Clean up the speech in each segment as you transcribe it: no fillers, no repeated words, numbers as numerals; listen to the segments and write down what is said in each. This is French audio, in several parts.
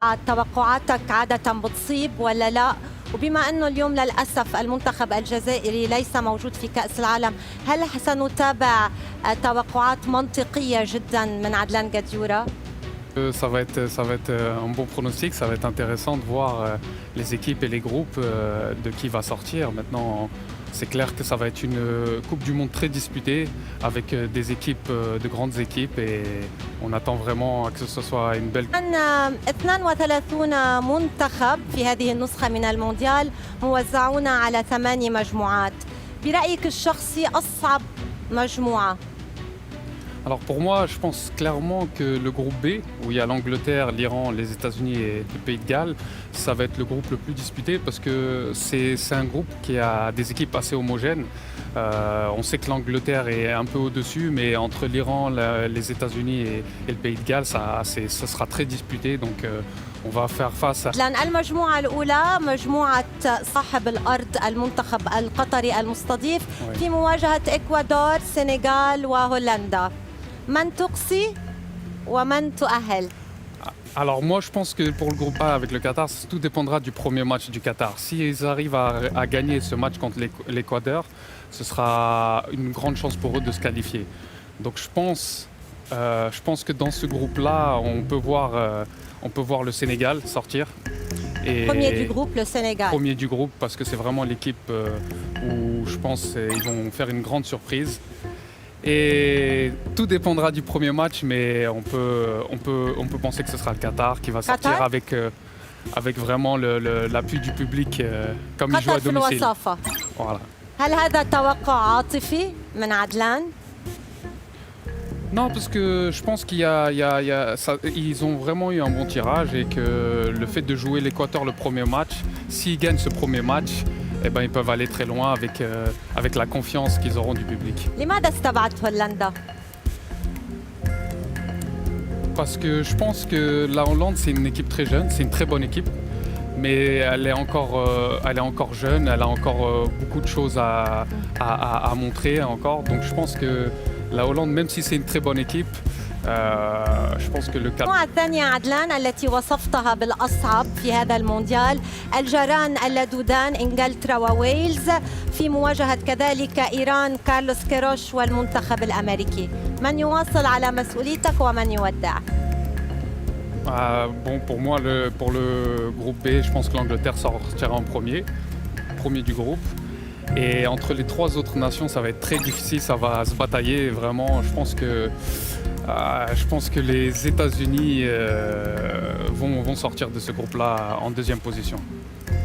توقعاتك عادة بتصيب ولا لا؟ وبما أنه اليوم للأسف المنتخب الجزائري ليس موجود في كأس العالم، هل سنتابع توقعات منطقية جدا من عدلان قديورة؟ Ça va être un bon pronostic, ça va être intéressant de voir les équipes et les groupes de qui va sortir. Maintenant, c'est clair que ça va être une Coupe du Monde très disputée avec des équipes, de grandes équipes et on attend vraiment que ce soit une belle... 32 منتخب في هذه النسخة من المونديال موزعون على 8 مجموعات. برأيك الشخصي أصعب مجموعة؟ Alors pour moi, je pense clairement que le groupe B, où il y a l'Angleterre, l'Iran, les États-Unis et le Pays de Galles, ça va être le groupe le plus disputé parce que c'est un groupe qui a des équipes assez homogènes. On sait que l'Angleterre est un peu au-dessus, mais entre l'Iran, les États-Unis et le Pays de Galles, ça sera très disputé. Donc on va faire face à... لأن المجموعة الأولى مجموعة صاحب الأرض المنتخب القطري المستضيف في مواجهة إكوادور، سنغال وهولندا. من تقصي ومن تؤهل؟ Alors moi je pense que pour le groupe A avec le Qatar, tout dépendra du premier match du Qatar. S'ils arrivent à gagner ce match contre l'Équateur, ce sera une grande chance pour eux de se qualifier. Donc je pense que dans ce groupe-là, on peut voir le Sénégal sortir. Et premier du groupe, le Sénégal. Premier du groupe parce que c'est vraiment l'équipe où je pense qu'ils vont faire une grande surprise. Et tout dépendra du premier match, mais on peut penser que ce sera le Qatar qui va sortir avec vraiment l'appui du public comme il joue à domicile. Voilà. هل هذا توقع عاطفي من عدلان؟ Non, parce que je pense ils ont vraiment eu un bon tirage et que le fait de jouer l'Équateur le premier match, s'ils gagnent ce premier match, eh ben, ils peuvent aller très loin avec la confiance qu'ils auront du public. لماذا استبعدت هولندا؟ Parce que je pense que la Hollande, c'est une équipe très jeune, c'est une très bonne équipe, mais elle est encore jeune, elle a encore beaucoup de choses à montrer encore. Donc je pense que la Hollande, même si c'est une très bonne équipe, je pense que le Qatar... المجموعة الثانية عدلان التي وصفتها بالأصعب في هذا المونديال، الجاران اللدودان إنجلترا وويلز في مواجهة كذلك إيران، كارلوس كيروش والمنتخب الأمريكي. من يواصل على مسؤوليتك ومن يودع؟ Bon, pour moi, pour le groupe B, je pense que l'Angleterre sortira en premier du groupe. Et entre les trois autres nations, ça va être très difficile, ça va se batailler vraiment. Je pense que les États-Unis vont sortir de ce groupe-là en deuxième position.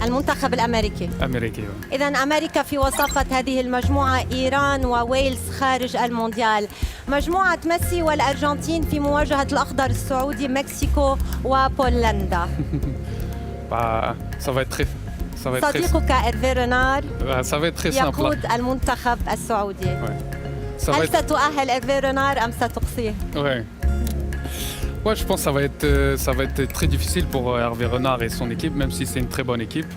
المنتخب الأمريكي. أمريكي. إذا أمريكا في وصفة هذه المجموعة، إيران وويلز خارج المونديال. مجموعة ميسي والأرجنتين في مواجهة الأخضر السعودي، مكسيكو وبولندا. Ça va être très... صديقك إيرفي رينار يقود المنتخب السعودي. هل ستؤهل إيرفي رينار أم ستقصيه؟ Ouais, je pense que ça va être très difficile pour Hervé Renard et son équipe, même si c'est une très bonne équipe.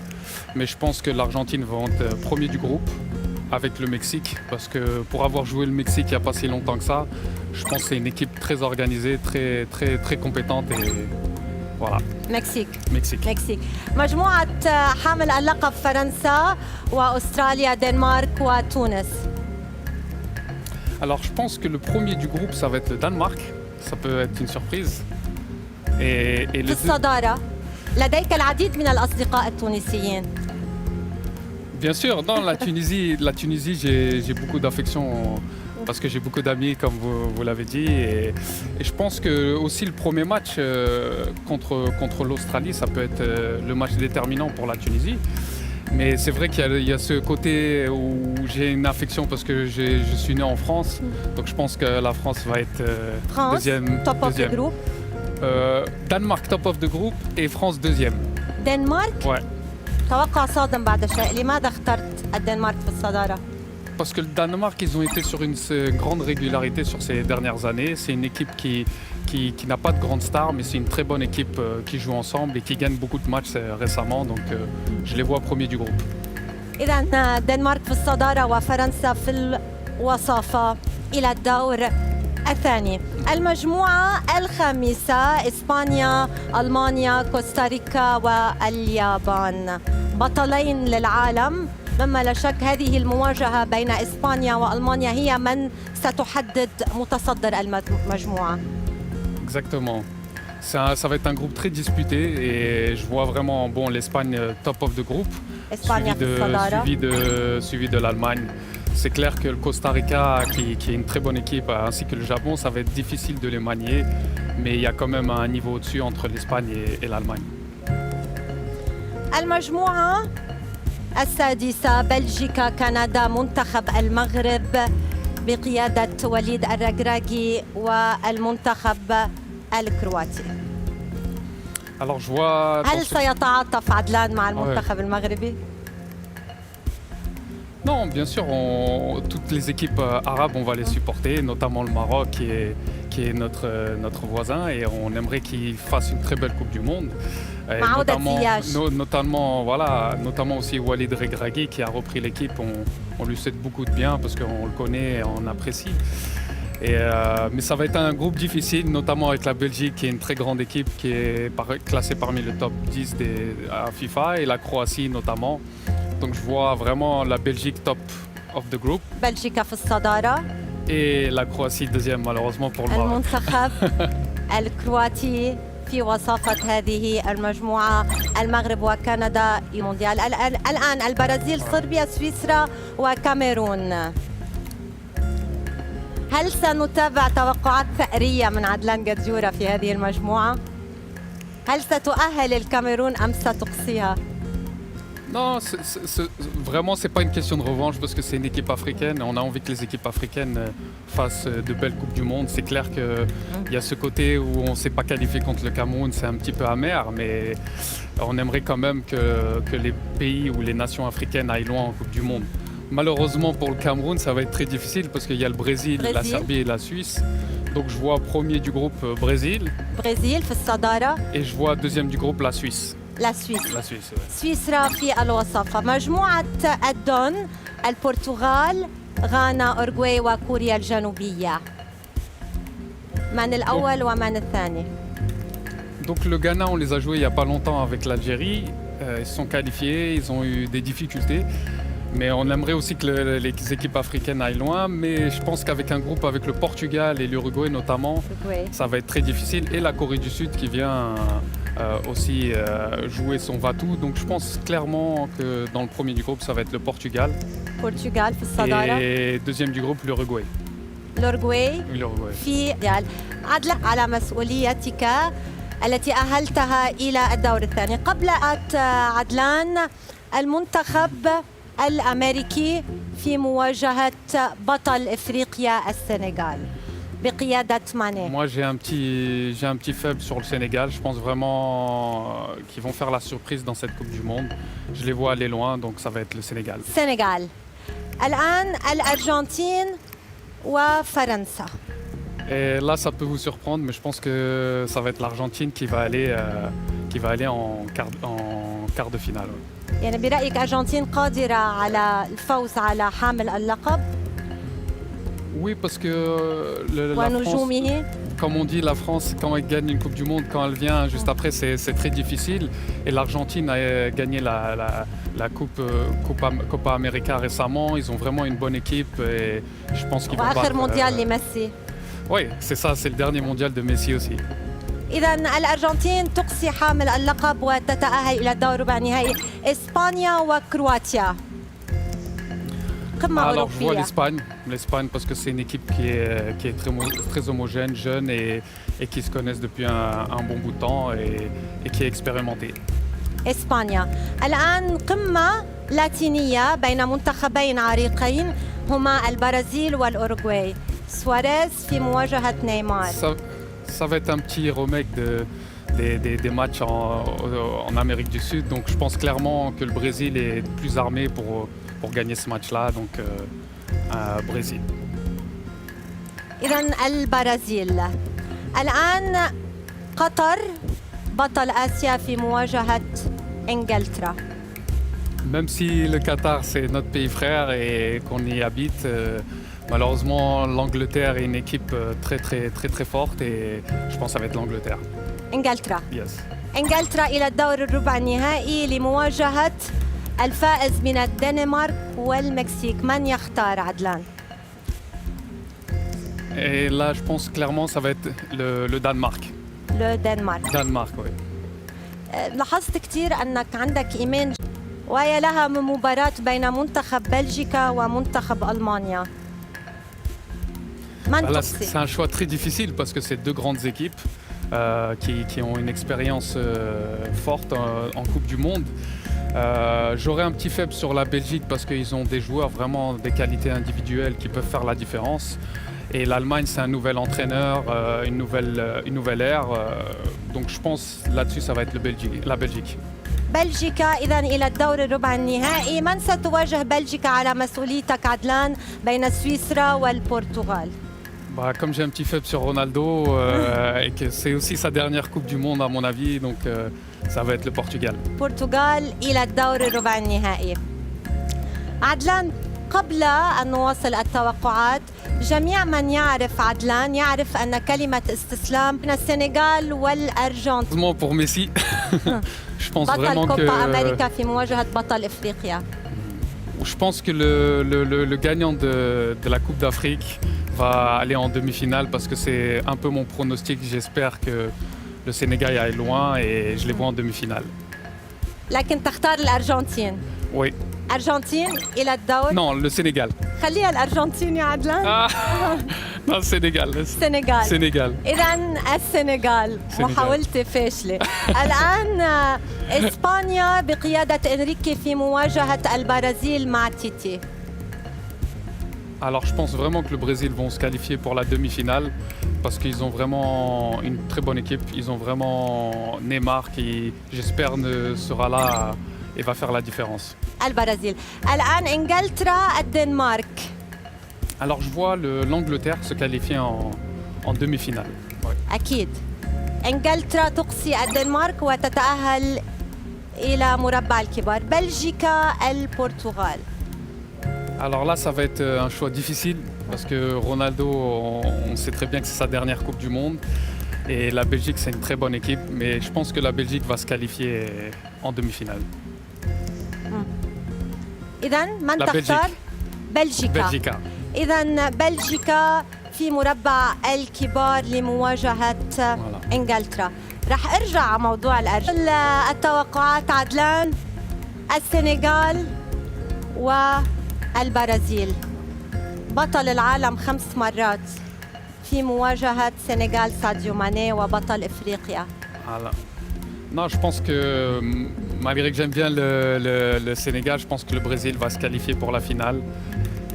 Mais je pense que l'Argentine va être premier du groupe avec le Mexique, parce que pour avoir joué le Mexique il n'y a pas si longtemps que ça, je pense que c'est une équipe très organisée, très compétente et voilà. مكسيك. مجموعة حامل اللقب فرنسا وأستراليا، دنمارك وتونس. Alors je pense que le premier du groupe ça va être le Danemark, ça peut être une surprise. Et في الصدارة لديك العديد من الأصدقاء التونسيين. Bien sûr, non, la Tunisie, j'ai beaucoup d'affection parce que j'ai beaucoup d'amis, comme vous l'avez dit. Et je pense que aussi le premier match contre l'Australie, ça peut être le match déterminant pour la Tunisie. Mais c'est vrai qu'il y a ce côté où j'ai une affection parce que je suis né en France. Donc je pense que la France va être deuxième. Top of the group. Danemark, top of the group, et France deuxième. Danemark? Ouais. توقع صادم بعد شيء، لماذا اخترت الدنمارك في الصدارة؟ Parce que le Danemark, ils ont été sur une grande régularité sur ces dernières années. C'est une équipe qui n'a pas de grandes stars, mais c'est une très bonne équipe qui joue ensemble et qui gagne beaucoup de matchs récemment. Donc je les vois premiers du groupe. إذا الدنمارك في الصدارة وفرنسا في الوصافة. إلى الدور الثاني المجموعة الخامسة إسبانيا، ألمانيا، كوستاريكا واليابان، بطلين للعالم. مما لا شك هذه المواجهة بين إسبانيا وألمانيا هي من ستحدد متصدر المجموعة. Exactement. Ça va être un groupe très disputé et je vois vraiment bon, l'Espagne top of the groupe, إسبانيا في الصدارة. suivi de l'Allemagne. C'est clair que le Costa Rica, qui est une très bonne équipe, ainsi que le Japon, ça va être difficile de les manier, mais il y a quand même un niveau au-dessus entre l'Espagne et l'Allemagne. المجموعة السادسة بلجيكا، كندا، منتخب المغرب بقيادة وليد الركراكي والمنتخب الكرواتي. Alors je vois... هل سيتعاطف عدلان مع المنتخب المغربي؟ Non, bien sûr, toutes les équipes arabes, on va les supporter, notamment le Maroc qui est notre voisin et on aimerait qu'il fasse une très belle Coupe du Monde. Et notamment aussi Walid Regragui qui a repris l'équipe, on lui souhaite beaucoup de bien parce qu'on le connaît et on apprécie. Mais ça va être un groupe difficile, notamment avec la Belgique qui est une très grande équipe qui est classée parmi le top 10 à FIFA et la Croatie notamment. Donc je vois vraiment la Belgique top of the group. بلجيكا في الصدارة. Et la Croatie deuxième malheureusement pour le Maroc. المنتخب الكرواتي في وصافة هذه المجموعة. المغرب وكندا مونديال. الآن البرازيل، صربيا، سويسرا وكاميرون. هل سنتابع توقعات ثأرية من عدلان جدجورة في هذه المجموعة؟ هل ستؤهل الكاميرون أم ستقصيها؟ Non, vraiment, c'est pas une question de revanche parce que c'est une équipe africaine et on a envie que les équipes africaines fassent de belles Coupes du Monde. C'est clair qu'il y a ce côté où on ne s'est pas qualifié contre le Cameroun, c'est un petit peu amer, mais on aimerait quand même que les pays ou les nations africaines aillent loin en Coupe du Monde. Malheureusement pour le Cameroun, ça va être très difficile parce qu'il y a le Brésil, la Serbie et la Suisse. Donc je vois premier du groupe Brésil. Brésil في الصدارة. Et je vois deuxième du groupe la Suisse. La Suisse. La Suisse. سويسرا في الوصفة. مجموعة الدون البرتغال، غانا، أورغواي وكوريا الجنوبية. من الأول ومن الثاني؟ Donc le Ghana, on les a joués il n'y a pas longtemps avec l'Algérie. Ils se sont qualifiés, ils ont eu des difficultés. Mais on aimerait aussi que les équipes africaines aillent loin. Mais je pense qu'avec un groupe avec le Portugal et l'Uruguay notamment, ça va être très difficile. Et la Corée du Sud qui vient aussi jouer son va-tout. Donc je pense clairement que dans le premier du groupe, ça va être le Portugal. Portugal في الصدارة. Et deuxième du groupe, l'Uruguay. الأورغواي. في عدل على مسؤوليتك التي أهلتها إلى الدور الثاني. قبل عدلان المنتخب الأمريكي في مواجهة بطل إفريقيا السنغال بقيادة ماني. Moi j'ai un petit faible sur le Sénégal. Je pense vraiment qu'ils vont faire la surprise dans cette Coupe du Monde. Je les vois aller loin, donc ça va être le Sénégal. Sénégal. الآن الأرجنتين وفرنسا. Et là ça peut vous surprendre, mais je pense que ça va être l'Argentine qui va aller en quart de finale. يعني برأيك أرجنتين قادرة على الفوز على حامل اللقب؟ Oui, parce que la France, comme on dit, la France, quand elle gagne une Coupe du Monde, quand elle vient juste après, c'est très difficile. Et l'Argentine a gagné la Copa América récemment. Ils ont vraiment une bonne équipe et je pense qu'ils vont battre. mondial les Messi. Oui, c'est ça, c'est le dernier mondial de Messi aussi. إذا الأرجنتين تقصي حامل اللقب وتتأهل إلى الدور ربع نهائي. إسبانيا وكرواتيا. Alors je vois l'Espagne parce que c'est une équipe qui est très homogène, jeune et qui se connaissent depuis un bon bout de temps et qui est expérimentée. إسبانيا. الآن قمة لاتينية بين منتخبين عريقين هما البرازيل والأوروغواي. سواريز في مواجهة نيمار. Ça va être un petit remake des matchs en Amérique du Sud. Donc je pense clairement que le Brésil est plus armé pour gagner ce match-là. Donc Brésil. إذن البرازيل. الآن قطر بطل آسيا في مواجهة إنجلترا. Même si le Qatar c'est notre pays frère et qu'on y habite, Malheureusement, l'Angleterre est une équipe très forte et je pense que ça va être l'Angleterre. إنجلترا. Yes. إنجلترا إلى الدور الربع النهائي لمواجهة الفائز من الدنمارك والمكسيك. من يختار عدلان؟ Et là, je pense clairement ça va être le Danemark. لو دنمارك. Danemark, oui. لاحظت كثير أنك عندك إيمان وهي لها مباراة بين منتخب بلجيكا ومنتخب ألمانيا. من Là, تقصي؟ c'est un choix très difficile parce que c'est deux grandes équipes qui ont une expérience forte en Coupe du Monde. J'aurais un petit faible sur la Belgique parce qu'ils ont des joueurs vraiment des qualités individuelles qui peuvent faire la différence. Et l'Allemagne, c'est un nouvel entraîneur, une nouvelle ère. Donc je pense là-dessus, ça va être la Belgique. بلجيكا إذا إلى الدور الربع النهائي. من ستواجه بلجيكا على مسؤوليتك عدلان بين سويسرا والبرتغال؟ Bah, comme j'ai un petit faible sur Ronaldo et que c'est aussi sa dernière Coupe du Monde à mon avis, donc ça va être le Portugal. البرتغال إلى الدور الربع النهائي. عدلان، قبل أن نواصل التوقعات، جميع من يعرف عدلان يعرف أن كلمة استسلام من السنغال والأرجنتين. Heureusement pour Messi, je pense بطل vraiment كوبا que أمريكا في مواجهة بطل إفريقيا. je pense que le gagnant de la Coupe d'Afrique va aller en demi-finale parce que c'est un peu mon pronostic. J'espère que le Sénégal aille loin et je les vois en demi-finale. لكن تختار الأرجنتين. Oui. أرجنتين إلى الدور. Non, le Sénégal. خليها الأرجنتين يا عدلان. Ah non, Sénégal. السنغال. Sénégal. إذا السنغال. السنغال. محاولتي فاشلة. الآن إسبانيا بقيادة إنريكي في مواجهة البرازيل مع تيتي. Alors je pense vraiment que le Brésil vont se qualifier pour la demi-finale parce qu'ils ont vraiment une très bonne équipe. Ils ont vraiment Neymar qui, j'espère, sera là et va faire la différence. البرازيل. الآن إنجلترا الدنمارك. Alors je vois l'Angleterre se qualifier en demi-finale. Ouais. أكيد. إنجلترا تقصي الدنمارك وتتأهل إلى مربع الكبار. بلجيكا البرتغال. Alors là, ça va être un choix difficile parce que Ronaldo, on sait très bien que c'est sa dernière Coupe du Monde. Et la Belgique, c'est une très bonne équipe. Mais je pense que la Belgique va se qualifier en demi-finale. إذا من لا، تختار؟ بلجيكا. Belgica. إذا بلجيكا في مربع الكبار لمواجهة Voilà. إنجلترا. رح أرجع على موضوع الأرجل. التوقعات عدلان، السنغال والبرازيل. بطل العالم 5 مرات في مواجهة سنغال ساديو ماني وبطل إفريقيا. Voilà. Non, je pense que malgré que j'aime bien le Sénégal, je pense que le Brésil va se qualifier pour la finale.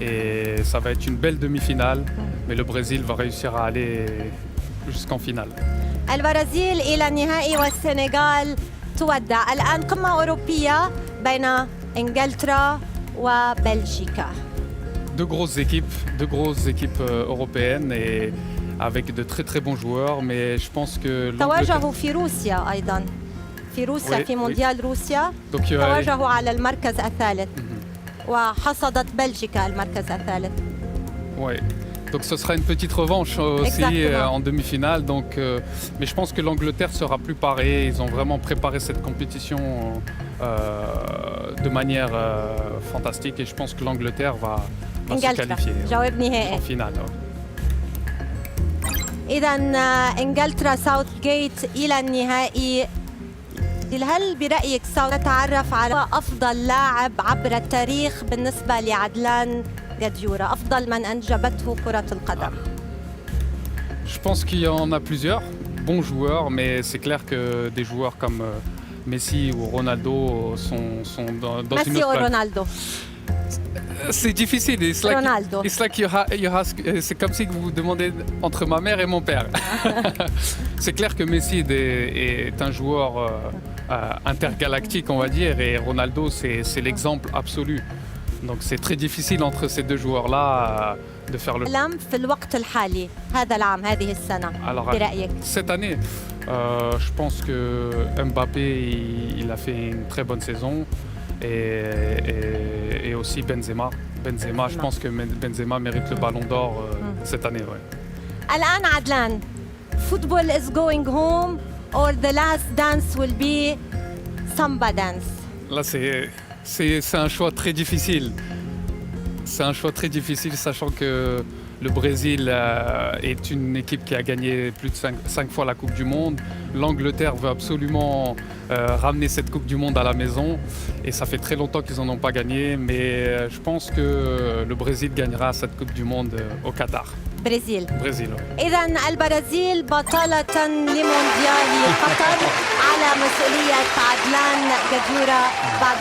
Et ça va être une belle demi-finale, mais le Brésil va réussir à aller jusqu'en finale. البرازيل إلى النهائي والسنغال تودع. الآن قمة أوروبية بين إنجلترا وبلجيكا. Deux grosses équipes européennes et avec de très bons joueurs, mais je pense que l'Angleterre... تواجهوا في روسيا أيضا. في روسيا Oui, في oui. مونديال روسيا Donc, تواجهوا على المركز الثالث. وحصدت بلجيكا المركز الثالث. ouais. Donc ce sera une petite revanche aussi Exactement. en demi-finale. Donc, mais je pense que l'Angleterre sera plus parée. Ils ont vraiment préparé cette compétition de manière fantastique et je pense que l'Angleterre va se إنجلترا. qualifier جواب نهائي. en finale. Ouais. إذا إنجلترا ساوث جيت إلى النهائي. هل برأيك سنتعرف على أفضل لاعب عبر التاريخ بالنسبة لعدلان غديورة؟ أفضل من أنجبته كرة القدم. Je pense qu'il y en a plusieurs bons joueurs, mais c'est clair que des joueurs comme Messi ou Ronaldo sont dans une ميسي autre planète. ورونالدو. C'est difficile. It's like, Ronaldo. it's like you ask, c'est comme si vous demandez entre ma mère et mon père. C'est clair que Messi est un joueur intergalactique, on va dire, et Ronaldo, c'est l'exemple absolu. Donc c'est très difficile entre ces deux joueurs-là de faire le... العالم في الوقت الحالي هذا العام هذه السنة Alors, برأيك؟ cette année, je pense que Mbappé, il a fait une très bonne saison. et aussi Benzema. Benzema, je pense que Benzema mérite le ballon d'or cette année. Ouais. الآن عدلان, football is going home or the last dance will be samba dance? Là, c'est un choix très difficile. C'est un choix très difficile, sachant que le Brésil est une équipe qui a gagné plus de 5 fois la Coupe du Monde. L'Angleterre veut absolument ramener cette Coupe du Monde à la maison. Et ça fait très longtemps qu'ils n'en ont pas gagné. Mais je pense que le Brésil gagnera cette Coupe du Monde au Qatar. برازيل. Brésil. Ouais. إذا البرازيل بطلة لمونديال قطر على مسؤولية عدلان جديورة بعد